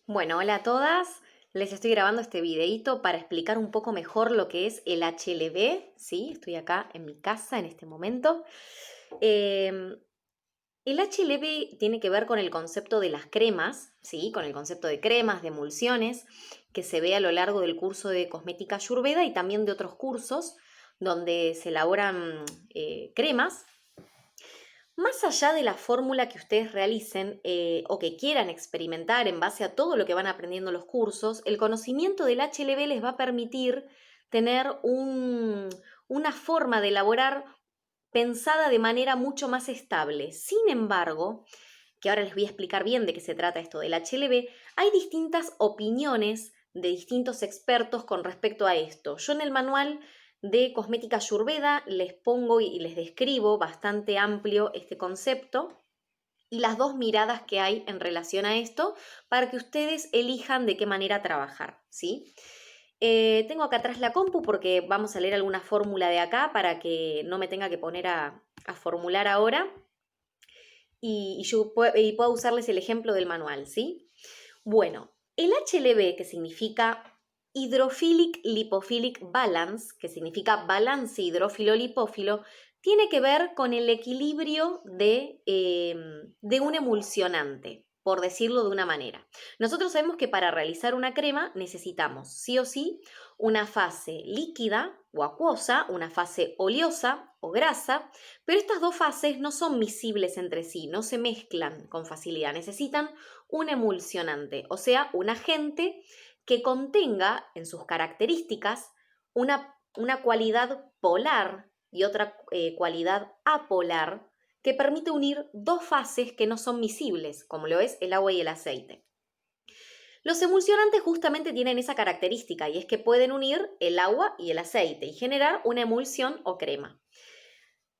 Bueno, hola a todas. Les estoy grabando este videíto para explicar un poco mejor lo que es el HLB, ¿sí? Estoy acá en mi casa en este momento. El HLB tiene que ver con el concepto de las cremas, ¿sí? Con el concepto de cremas, de emulsiones, que se ve a lo largo del curso de Cosmética Ayurveda y también de otros cursos donde se elaboran cremas. Más allá de la fórmula que ustedes realicen o que quieran experimentar en base a todo lo que van aprendiendo en los cursos, el conocimiento del HLB les va a permitir tener una forma de elaborar pensada de manera mucho más estable. Sin embargo, que ahora les voy a explicar bien de qué se trata esto del HLB, hay distintas opiniones de distintos expertos con respecto a esto. Yo en el manual de Cosmética Ayurveda les pongo y les describo bastante amplio este concepto y las dos miradas que hay en relación a esto para que ustedes elijan de qué manera trabajar, ¿sí? Tengo acá atrás la compu porque vamos a leer alguna fórmula de acá para que no me tenga que poner a formular ahora y puedo usarles el ejemplo del manual, ¿sí? Bueno, el HLB, que significa Hydrophilic Lipophilic Balance, que significa balance hidrófilo-lipófilo, tiene que ver con el equilibrio de un emulsionante, por decirlo de una manera. Nosotros sabemos que para realizar una crema necesitamos sí o sí una fase líquida o acuosa, una fase oleosa o grasa, pero estas dos fases no son miscibles entre sí, no se mezclan con facilidad, necesitan un emulsionante, o sea, un agente que contenga en sus características una cualidad polar y otra cualidad apolar que permite unir dos fases que no son miscibles, como lo es el agua y el aceite. Los emulsionantes justamente tienen esa característica y es que pueden unir el agua y el aceite y generar una emulsión o crema.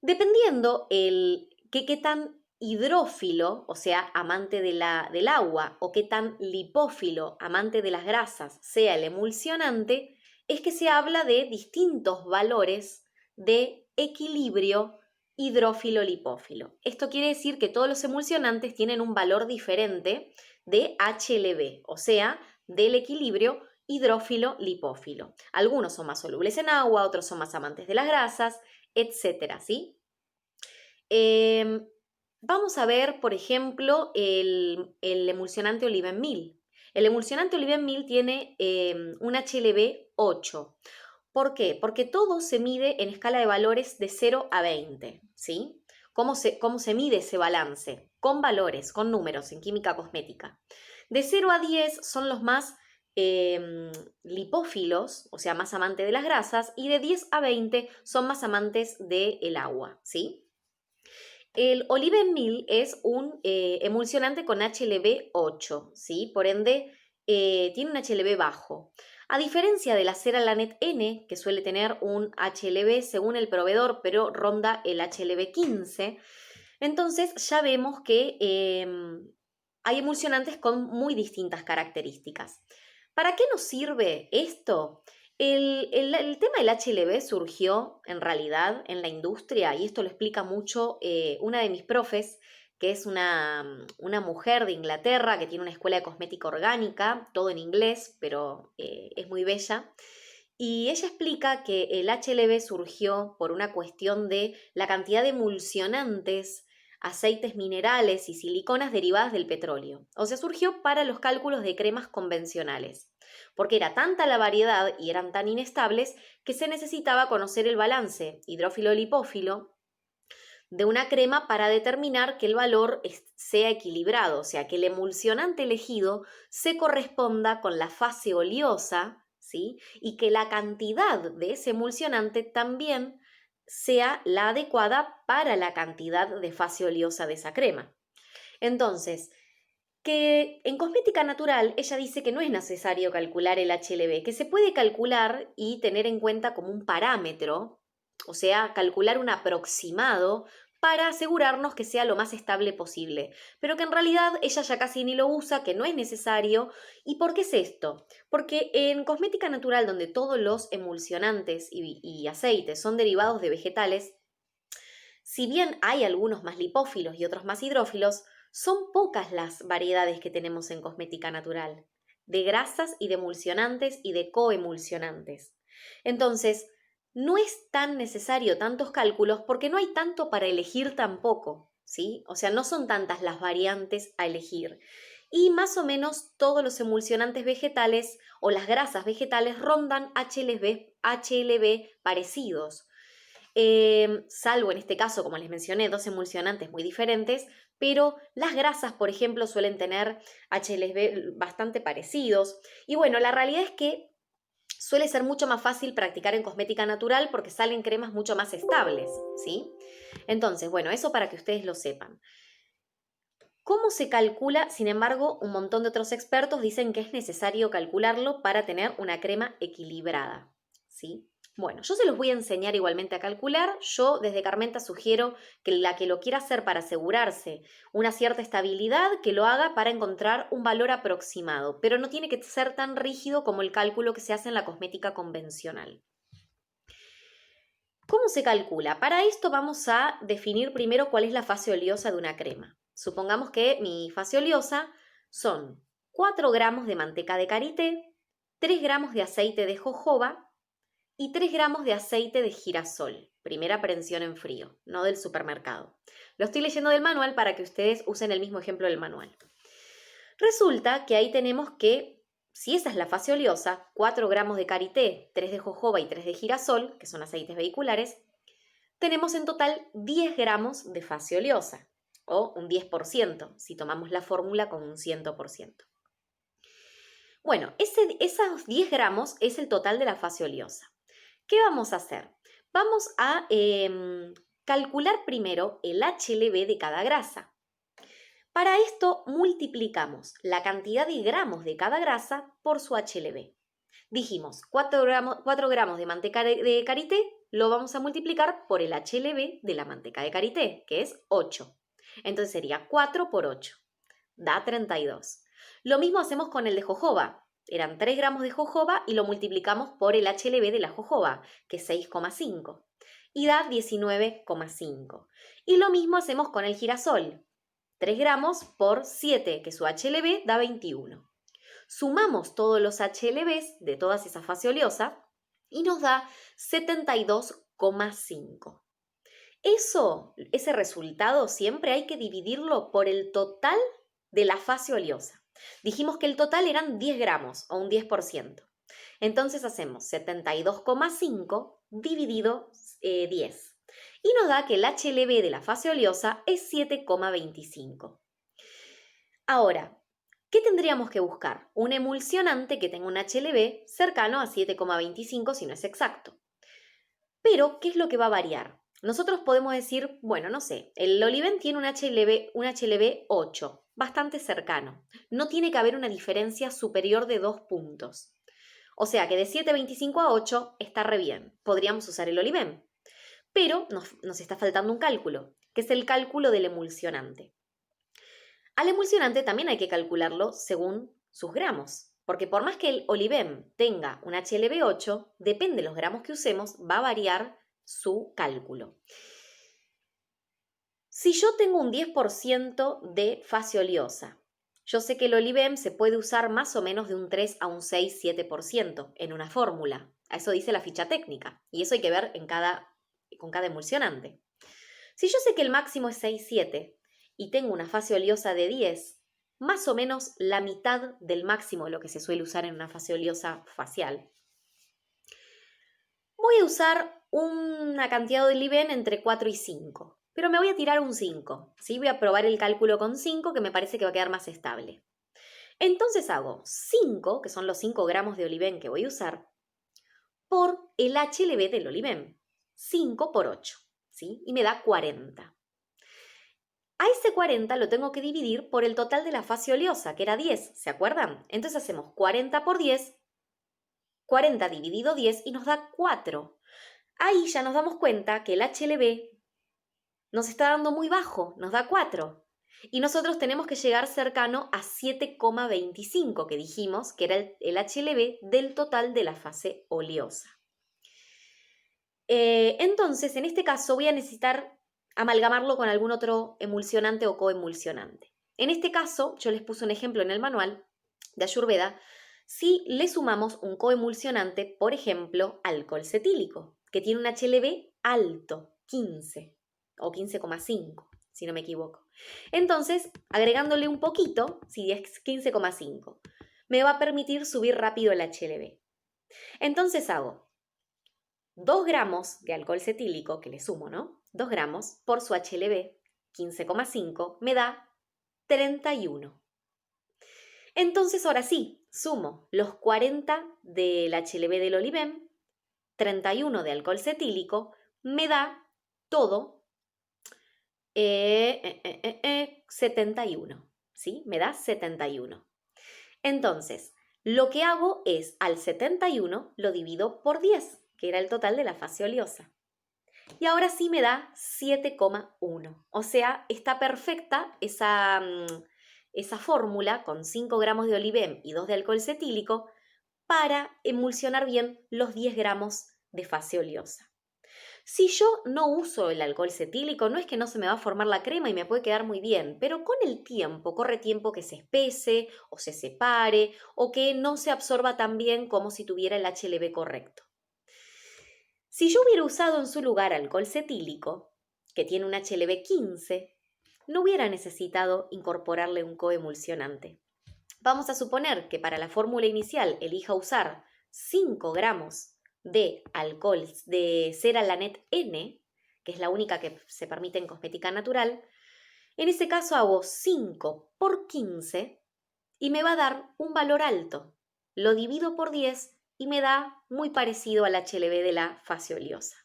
Dependiendo qué tan hidrófilo, o sea, amante del agua, o qué tan lipófilo, amante de las grasas, sea el emulsionante, es que se habla de distintos valores de equilibrio hidrófilo-lipófilo. Esto quiere decir que todos los emulsionantes tienen un valor diferente de HLB, o sea, del equilibrio hidrófilo-lipófilo. Algunos son más solubles en agua, otros son más amantes de las grasas, etcétera, ¿sí? Vamos a ver, por ejemplo, el emulsionante Olivenmeal. El emulsionante Olivenmeal tiene un HLB 8. ¿Por qué? Porque todo se mide en escala de valores de 0 a 20, ¿sí? ¿Cómo se mide ese balance? Con valores, con números en química cosmética. De 0 a 10 son los más lipófilos, o sea, más amantes de las grasas, y de 10 a 20 son más amantes del agua, ¿sí? El Olivenmeal es un emulsionante con HLB 8, ¿sí? Por ende, tiene un HLB bajo. A diferencia de la cera Lanet N, que suele tener un HLB según el proveedor, pero ronda el HLB 15, entonces ya vemos que hay emulsionantes con muy distintas características. ¿Para qué nos sirve esto? El tema del HLB surgió en realidad en la industria y esto lo explica mucho una de mis profes, que es una mujer de Inglaterra que tiene una escuela de cosmética orgánica, todo en inglés, pero es muy bella. Y ella explica que el HLB surgió por una cuestión de la cantidad de emulsionantes, aceites minerales y siliconas derivadas del petróleo. O sea, surgió para los cálculos de cremas convencionales porque era tanta la variedad y eran tan inestables que se necesitaba conocer el balance hidrófilo-lipófilo de una crema para determinar que el valor sea equilibrado, o sea, que el emulsionante elegido se corresponda con la fase oleosa, ¿sí? Y que la cantidad de ese emulsionante también sea la adecuada para la cantidad de fase oleosa de esa crema. Entonces, que en cosmética natural ella dice que no es necesario calcular el HLB, que se puede calcular y tener en cuenta como un parámetro, o sea, calcular un aproximado para asegurarnos que sea lo más estable posible, pero que en realidad ella ya casi ni lo usa, que no es necesario. ¿Y por qué es esto? Porque en cosmética natural, donde todos los emulsionantes y aceites son derivados de vegetales, si bien hay algunos más lipófilos y otros más hidrófilos, Son pocas las variedades que tenemos en cosmética natural, de grasas y de emulsionantes y de coemulsionantes. Entonces, no es tan necesario tantos cálculos porque no hay tanto para elegir tampoco, ¿sí? O sea, no son tantas las variantes a elegir. Y más o menos todos los emulsionantes vegetales o las grasas vegetales rondan HLB parecidos. Salvo en este caso, como les mencioné, dos emulsionantes muy diferentes, pero las grasas, por ejemplo, suelen tener HLB bastante parecidos. Y bueno, la realidad es que suele ser mucho más fácil practicar en cosmética natural porque salen cremas mucho más estables, ¿sí? Entonces, bueno, eso para que ustedes lo sepan. ¿Cómo se calcula? Sin embargo, un montón de otros expertos dicen que es necesario calcularlo para tener una crema equilibrada, ¿sí? Bueno, yo se los voy a enseñar igualmente a calcular. Yo desde Carmenta sugiero que la que lo quiera hacer para asegurarse una cierta estabilidad, que lo haga para encontrar un valor aproximado, pero no tiene que ser tan rígido como el cálculo que se hace en la cosmética convencional. ¿Cómo se calcula? Para esto vamos a definir primero cuál es la fase oleosa de una crema. Supongamos que mi fase oleosa son 4 gramos de manteca de karité, 3 gramos de aceite de jojoba y 3 gramos de aceite de girasol. Primera prensión en frío, no del supermercado. Lo estoy leyendo del manual para que ustedes usen el mismo ejemplo del manual. Resulta que ahí tenemos que, si esa es la fase oleosa, 4 gramos de karité, 3 de jojoba y 3 de girasol, que son aceites vehiculares, tenemos en total 10 gramos de fase oleosa, o un 10%, si tomamos la fórmula con un 100%. Bueno, esos 10 gramos es el total de la fase oleosa. ¿Qué vamos a hacer? Vamos a calcular primero el HLB de cada grasa. Para esto multiplicamos la cantidad de gramos de cada grasa por su HLB. Dijimos 4 gramos de manteca de karité lo vamos a multiplicar por el HLB de la manteca de karité, que es 8. Entonces sería 4 por 8, da 32. Lo mismo hacemos con el de jojoba. Eran 3 gramos de jojoba y lo multiplicamos por el HLB de la jojoba, que es 6,5, y da 19,5. Y lo mismo hacemos con el girasol. 3 gramos por 7, que su HLB da 21. Sumamos todos los HLBs de todas esas fase oleosa y nos da 72,5. Ese resultado siempre hay que dividirlo por el total de la fase oleosa. Dijimos que el total eran 10 gramos o un 10%. Entonces hacemos 72,5 dividido 10. Y nos da que el HLB de la fase oleosa es 7,25. Ahora, ¿qué tendríamos que buscar? Un emulsionante que tenga un HLB cercano a 7,25 si no es exacto. Pero, ¿qué es lo que va a variar? Nosotros podemos decir, bueno, no sé, el Oliven tiene un HLB 8, bastante cercano. No tiene que haber una diferencia superior de 2 puntos. O sea que de 7,25 a 8 está re bien. Podríamos usar el Oliven. Pero nos está faltando un cálculo, que es el cálculo del emulsionante. Al emulsionante también hay que calcularlo según sus gramos, porque por más que el Oliven tenga un HLB 8, depende de los gramos que usemos, va a variar su cálculo. Si yo tengo un 10% de fase oleosa, yo sé que el Oliven se puede usar más o menos de un 3 a un 6, 7% en una fórmula. Eso dice la ficha técnica, y eso hay que ver con cada emulsionante. Si yo sé que el máximo es 6, 7, y tengo una fase oleosa de 10, más o menos la mitad del máximo de lo que se suele usar en una fase oleosa facial, voy a usar una cantidad de Oliven entre 4 y 5, pero me voy a tirar un 5, ¿sí? Voy a probar el cálculo con 5, que me parece que va a quedar más estable. Entonces hago 5, que son los 5 gramos de Oliven que voy a usar, por el HLB del Oliven, 5 por 8, ¿sí? Y me da 40. A ese 40 lo tengo que dividir por el total de la fase oleosa, que era 10, ¿se acuerdan? Entonces hacemos 40 por 10, 40 dividido 10 y nos da 4. Ahí ya nos damos cuenta que el HLB nos está dando muy bajo, nos da 4. Y nosotros tenemos que llegar cercano a 7,25, que dijimos que era el HLB del total de la fase oleosa. Entonces, en este caso voy a necesitar amalgamarlo con algún otro emulsionante o coemulsionante. En este caso, yo les puse un ejemplo en el manual de Ayurveda, si le sumamos un coemulsionante, por ejemplo, alcohol cetílico, que tiene un HLB alto, 15 o 15,5, si no me equivoco. Entonces, agregándole un poquito, si es 15,5, me va a permitir subir rápido el HLB. Entonces hago 2 gramos de alcohol cetílico, que le sumo, ¿no? 2 gramos por su HLB, 15,5, me da 31. Entonces ahora sí, sumo los 40 del HLB del Olivem, 31 de alcohol cetílico, me da todo 71, ¿sí? Me da 71. Entonces, lo que hago es al 71 lo divido por 10, que era el total de la fase oleosa. Y ahora sí me da 7,1. O sea, está perfecta esa fórmula con 5 gramos de Olivem y 2 de alcohol cetílico para emulsionar bien los 10 gramos de fase oleosa. Si yo no uso el alcohol cetílico, no es que no se me va a formar la crema y me puede quedar muy bien, pero con el tiempo, corre tiempo que se espese o se separe o que no se absorba tan bien como si tuviera el HLB correcto. Si yo hubiera usado en su lugar alcohol cetílico, que tiene un HLB 15, no hubiera necesitado incorporarle un coemulsionante. Vamos a suponer que para la fórmula inicial elija usar 5 gramos de alcohol de Ceralanet N, que es la única que se permite en cosmética natural. En ese caso hago 5 por 15 y me va a dar un valor alto. Lo divido por 10 y me da muy parecido al HLB de la fase oleosa.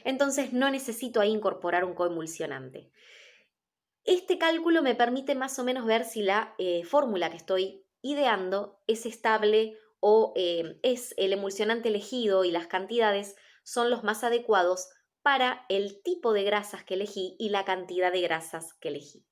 Entonces no necesito ahí incorporar un coemulsionante. Este cálculo me permite más o menos ver si la fórmula que estoy ideando es estable o es el emulsionante elegido y las cantidades son los más adecuados para el tipo de grasas que elegí y la cantidad de grasas que elegí.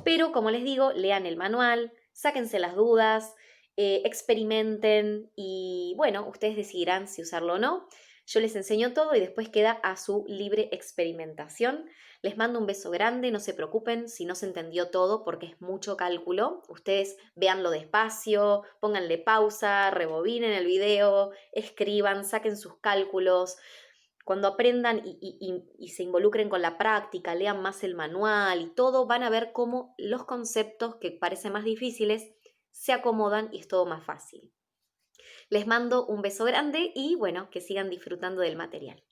Pero como les digo, lean el manual, sáquense las dudas, experimenten y bueno, ustedes decidirán si usarlo o no. Yo les enseño todo y después queda a su libre experimentación. Les mando un beso grande, no se preocupen si no se entendió todo porque es mucho cálculo. Ustedes véanlo despacio, pónganle pausa, rebobinen el video, escriban, saquen sus cálculos. Cuando aprendan y se involucren con la práctica, lean más el manual y todo, van a ver cómo los conceptos que parecen más difíciles se acomodan y es todo más fácil. Les mando un beso grande y bueno, que sigan disfrutando del material.